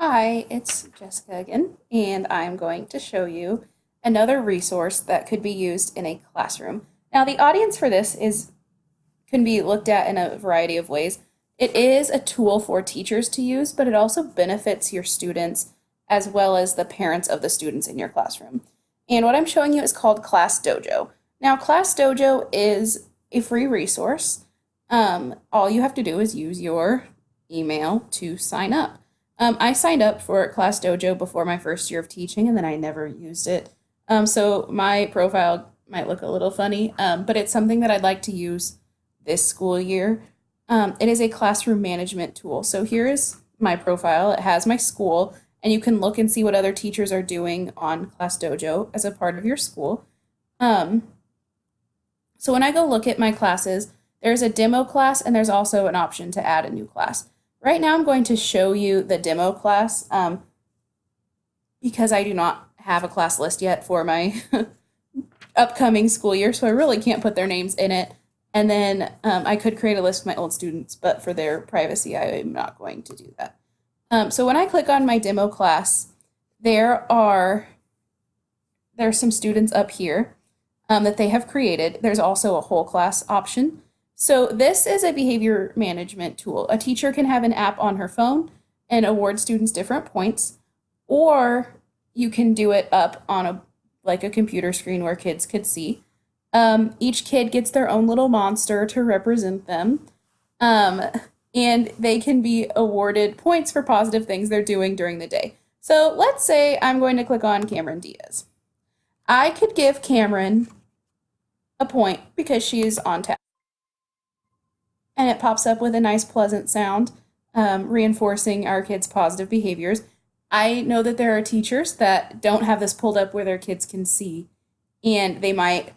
Hi, it's Jessica again, and I'm going to show you another resource that could be used in a classroom. Now, the audience for this can be looked at in a variety of ways. It is a tool for teachers to use, but it also benefits your students as well as the parents of the students in your classroom. And what I'm showing you is called Class Dojo. Now, Class Dojo is a free resource. All you have to do is use your email to sign up. I signed up for Class Dojo before my first year of teaching, and then I never used it. So my profile might look a little funny, but it's something that I'd like to use this school year. It is a classroom management tool. So here is my profile. It has my school, and you can look and see what other teachers are doing on Class Dojo as a part of your school. Um, so when I go look at my classes, there's a demo class, and there's also an option to add a new class. Right now I'm going to show you the demo class because I do not have a class list yet for my upcoming school year, so I really can't put their names in it. And then I could create a list of my old students, but for their privacy, I am not going to do that. So when I click on my demo class, there's some students up here that they have created. There's also a whole class option. So this is a behavior management tool. A teacher can have an app on her phone and award students different points, or you can do it up on a computer screen where kids could see. Each kid gets their own little monster to represent them, and they can be awarded points for positive things they're doing during the day. So let's say I'm going to click on Cameron Diaz. I could give Cameron a point because she is on task, and it pops up with a nice pleasant sound, reinforcing our kids' positive behaviors. I know that there are teachers that don't have this pulled up where their kids can see, and they might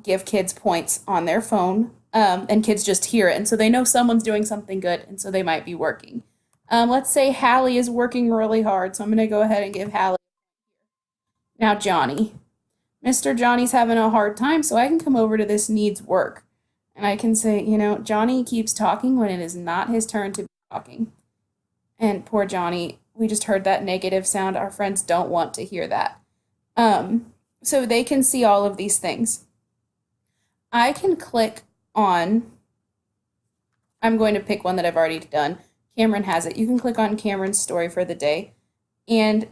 give kids points on their phone, and kids just hear it, and so they know someone's doing something good, and so they might be working. Let's say Hallie is working really hard, so I'm going to go ahead and give Hallie. Now Johnny. Mr. Johnny's having a hard time, so I can come over to this needs work. And I can say, Johnny keeps talking when it is not his turn to be talking. And poor Johnny, we just heard that negative sound. Our friends don't want to hear that. So they can see all of these things. I can click on, I'm going to pick one that I've already done. Cameron has it. You can click on Cameron's story for the day, and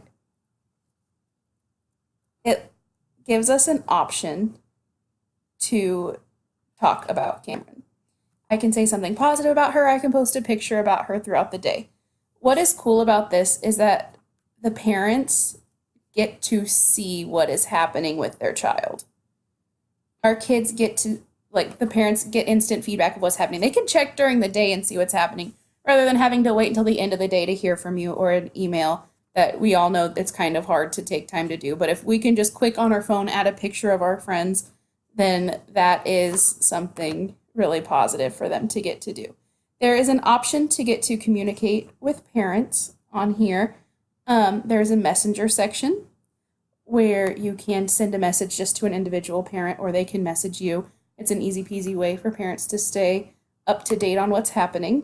it gives us an option to talk about Cameron. I can say something positive about her. I can post a picture about her throughout the day. What is cool about this is that the parents get to see what is happening with their child. Our kids get to, the parents get instant feedback of what's happening. They can check during the day and see what's happening rather than having to wait until the end of the day to hear from you or an email that we all know it's kind of hard to take time to do. But if we can just click on our phone, add a picture of our friends, then that is something really positive for them to get to do. There is an option to get to communicate with parents on here. There's a messenger section where you can send a message just to an individual parent, or they can message you. It's an easy peasy way for parents to stay up to date on what's happening.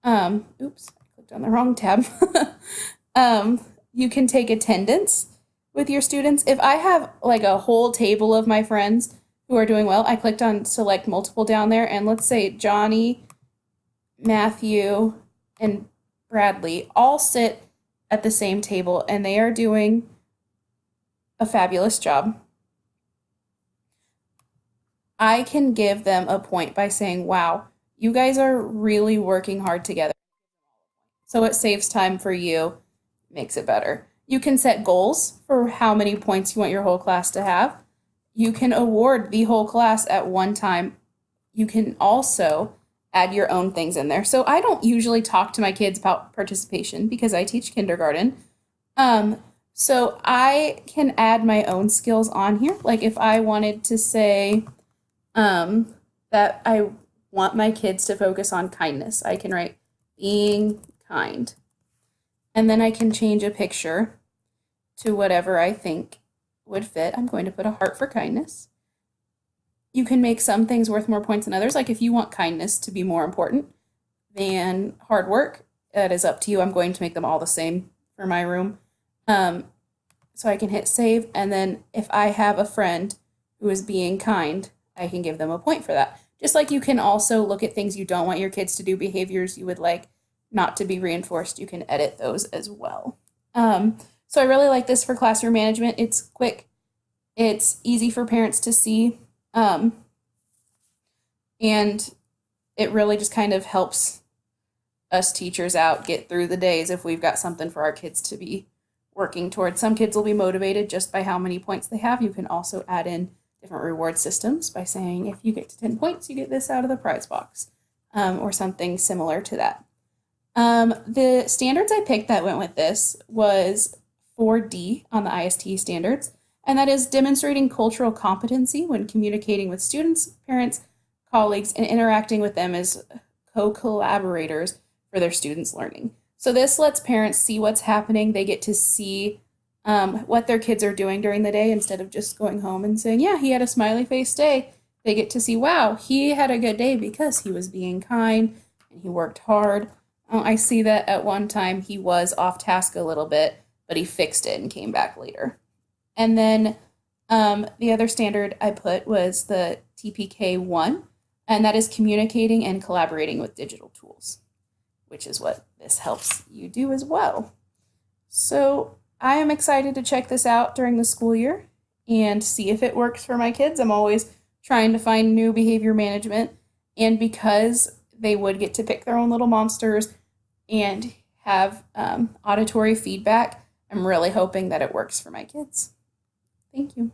Oops, I clicked on the wrong tab. You can take attendance with your students. If I have a whole table of my friends who are doing well, I clicked on select multiple down there, and let's say Johnny, Matthew, and Bradley all sit at the same table, and they are doing a fabulous job. I can give them a point by saying, wow, you guys are really working hard together. So it saves time for you, makes it better. You can set goals for how many points you want your whole class to have. You can award the whole class at one time. You can also add your own things in there. So I don't usually talk to my kids about participation because I teach kindergarten. So I can add my own skills on here. Like if I wanted to say that I want my kids to focus on kindness, I can write being kind. And then I can change a picture to whatever I think would fit. I'm going to put a heart for kindness. You can make some things worth more points than others. Like if you want kindness to be more important than hard work, that is up to you. I'm going to make them all the same for my room. So I can hit save, and then if I have a friend who is being kind, I can give them a point for that. Just like you can also look at things you don't want your kids to do, behaviors you would like not to be reinforced, you can edit those as well. So I really like this for classroom management. It's quick, it's easy for parents to see, and it really just kind of helps us teachers out get through the days if we've got something for our kids to be working towards. Some kids will be motivated just by how many points they have. You can also add in different reward systems by saying if you get to 10 points, you get this out of the prize box, or something similar to that. The standards I picked that went with this was 4D on the IST standards, and that is demonstrating cultural competency when communicating with students, parents, colleagues, and interacting with them as co-collaborators for their students' learning. So this lets parents see what's happening. They get to see what their kids are doing during the day instead of just going home and saying, yeah, he had a smiley face day. They get to see, wow, he had a good day because he was being kind and he worked hard. I see that at one time he was off task a little bit, but he fixed it and came back later. And then the other standard I put was the TPK1, and that is communicating and collaborating with digital tools, which is what this helps you do as well. So I am excited to check this out during the school year and see if it works for my kids. I'm always trying to find new behavior management, and because they would get to pick their own little monsters and have auditory feedback, I'm really hoping that it works for my kids. Thank you.